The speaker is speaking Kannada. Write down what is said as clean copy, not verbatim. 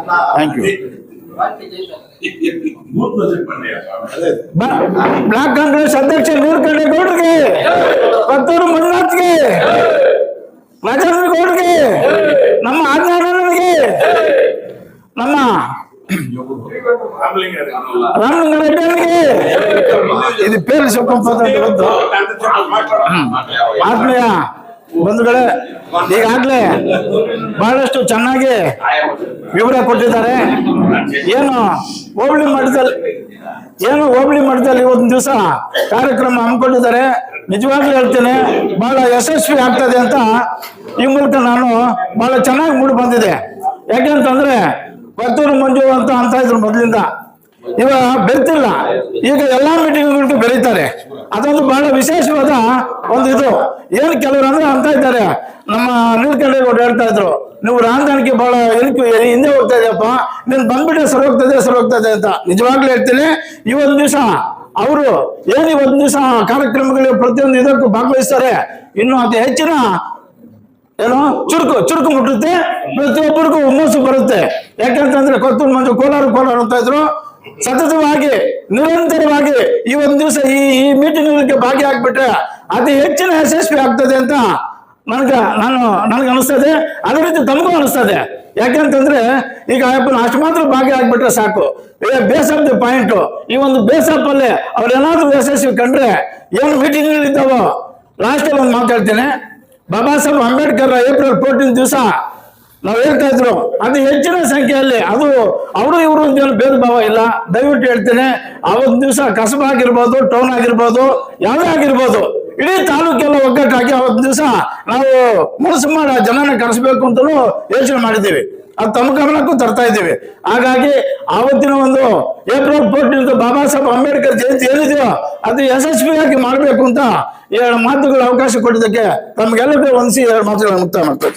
Thank you. ಬ್ಲಾಕ್ ಕಾಂಗ್ರೆಸ್ ಅಧ್ಯಕ್ಷ ನೀಲಕಂಠೇಗೌಡರಿಗೆ, ಪತ್ತೂರು ಮಂಜುನಾಥ್ಗೆ, ರಾಜೇಂದ್ರ ಗೌಡ್ರಿಗೆ, ನಮ್ಮ ಆಜ್ಞಾನನಿಗೆ, ನಮ್ಮ ರಾಮಲಿಂಗಾರೆಡ್ಡಿಯವರಿಗೆ, ಇದು ಪೇರು ಶಿವಕುಮಾರ್ ಆತ್ಮೀಯ ಬಂಧುಗಳೇ, ಈಗಾಗಲೇ ಬಹಳಷ್ಟು ಚೆನ್ನಾಗಿ ವಿವರ ಕೊಟ್ಟಿದ್ದಾರೆ. ಏನು ಹೋಬಳಿ ಮಟ್ಟದಲ್ಲಿ ಇವತ್ತಿನ ದಿವಸ ಕಾರ್ಯಕ್ರಮ ಹಮ್ಮಿಕೊಂಡಿದ್ದಾರೆ. ನಿಜವಾಗ್ಲೂ ಹೇಳ್ತೇನೆ, ಬಹಳ ಯಶಸ್ವಿ ಆಗ್ತದೆ ಅಂತ ಈ ಮೂಲಕ ನಾನು ಬಹಳ ಚೆನ್ನಾಗಿ ಮೂಡಿ ಬಂದಿದೆ. ಯಾಕೆಂತಂದ್ರೆ ಪತ್ತೂರು ಮಂಜು ಅಂತ ಇದ್ರು ಮೊದಲಿಂದ, ಇವಾಗ ಬೆರ್ತಿಲ್ಲ, ಈಗ ಎಲ್ಲಾ ಮೀಟಿಂಗ್ಗಳಿಗೂ ಬೆರೀತಾರೆ. ಅದೊಂದು ಬಹಳ ವಿಶೇಷವಾದ ಒಂದು ಇದು. ಏನು ಕೆಲವರು ಅಂದ್ರೆ ಅಂತ ಇದ್ದಾರೆ, ನಮ್ಮ ನೀಲಕಂಠೇಗೌಡ ಹೇಳ್ತಾ ಇದ್ರು, ನೀವು ರಾಜಧಾನಿಗೆ ಬಹಳ ಹಿಂದೆ ಹೋಗ್ತಾ ಇದೆಯಪ್ಪ, ನೀನ್ ಬಂದ್ಬಿಟ್ರೆ ಸರೋಗ್ತದೆ ಅಂತ. ನಿಜವಾಗ್ಲೂ ಹೇಳ್ತೀನಿ, ಇವತ್ತು ದಿವಸ ಅವರು ಇವತ್ತು ದಿವಸ ಕಾರ್ಯಕ್ರಮಗಳು ಪ್ರತಿಯೊಂದು ಇದಕ್ಕೂ ಭಾಗವಹಿಸ್ತಾರೆ. ಇನ್ನು ಅತಿ ಹೆಚ್ಚಿನ ಏನೋ ಚುರುಕು ಮುಟ್ಟುತ್ತೆ, ಪ್ರತಿಯೊಬ್ಬರಿಗೂ ಹುಮ್ಮಸ್ಸು ಬರುತ್ತೆ. ಯಾಕೆಂತಂದ್ರೆ ಕೊತ್ತೂರು ಮಂಜು ಕೋಲಾರ ಅಂತ ಇದ್ರು, ಸತತವಾಗಿ ನಿರಂತರವಾಗಿ ಈ ಒಂದು ದಿವಸ ಈ ಮೀಟಿಂಗ್ ಭಾಗಿಯಾಗ್ಬಿಟ್ರೆ ಅತಿ ಹೆಚ್ಚಿನ ಯಶಸ್ವಿ ಆಗ್ತದೆ ಅಂತ ನನಗೆ ಅನಿಸ್ತದೆ. ಅದೇ ರೀತಿ ತಮಗೂ ಅನಿಸ್ತದೆ. ಯಾಕೆಂತಂದ್ರೆ ಈಗ ಅಷ್ಟು ಮಾತ್ರ ಭಾಗಿಯಾಗ್ಬಿಟ್ರೆ ಸಾಕು. ಬೇಸ್ ಆಫ್ ದಿ ಪಾಯಿಂಟ್, ಈ ಒಂದು ಬೇಸ್ ಆಫ್ ಅಲ್ಲೇ ಅವ್ರೇನಾದ್ರೂ ಯಶಸ್ವಿ ಕಂಡ್ರೆ ಏನು ಮೀಟಿಂಗ್ ಇದ್ದಾವೋ, ಲಾಸ್ಟ್ ಅಲ್ಲಿ ಒಂದು ಮಾತಾಡ್ತೇನೆ. ಬಾಬಾ ಸಾಹೇಬ್ ಅಂಬೇಡ್ಕರ್ ಏಪ್ರಿಲ್ 14 ದಿವಸ ನಾವು ಹೇಳ್ತಾ ಇದ್ರು, ಅದು ಹೆಚ್ಚಿನ ಸಂಖ್ಯೆಯಲ್ಲಿ, ಅದು ಅವರು ಇವರು ಅಂತ ಭೇದ ಭಾವ ಇಲ್ಲ. ದಯವಿಟ್ಟು ಹೇಳ್ತೇನೆ, ಅವತ್ತು ದಿವಸ ಕಸಬಾ ಆಗಿರ್ಬೋದು, ಟೌನ್ ಆಗಿರ್ಬೋದು, ಯಾವುದೇ ಆಗಿರ್ಬೋದು, ಇಡೀ ತಾಲೂಕೆಲ್ಲ ಒಗ್ಗಟ್ಟಾಗಿ ಅವತ್ತು ದಿವಸ ನಾವು ಮನಸ್ಸು ಮಾಡಿ ಆ ಜನನ ಕರೆಸಬೇಕು ಅಂತಲೂ ಯೋಚನೆ ಮಾಡಿದ್ದೀವಿ. ಅದು ತಮ್ಮ ಗಮನಕ್ಕೂ ತರ್ತಾ ಇದ್ದೀವಿ. ಹಾಗಾಗಿ ಆವತ್ತಿನ ಒಂದು ಏಪ್ರಿಲ್ 14 ಬಾಬಾ ಸಾಹೇಬ್ ಅಂಬೇಡ್ಕರ್ ಜಯಂತಿ ಏನಿದೆಯೋ ಅದು ಯಶಸ್ವಿಯಾಗಿ ಮಾಡಬೇಕು ಅಂತ 2 ಮಾತುಗಳ ಅವಕಾಶ ಕೊಟ್ಟಿದ್ದಕ್ಕೆ ತಮ್ಗೆಲ್ಲರಿಗೂ ವಂದಿಸಿ 2 ಮಾತುಗಳನ್ನು ಮುಕ್ತಾಯ ಮಾಡ್ತಾರೆ.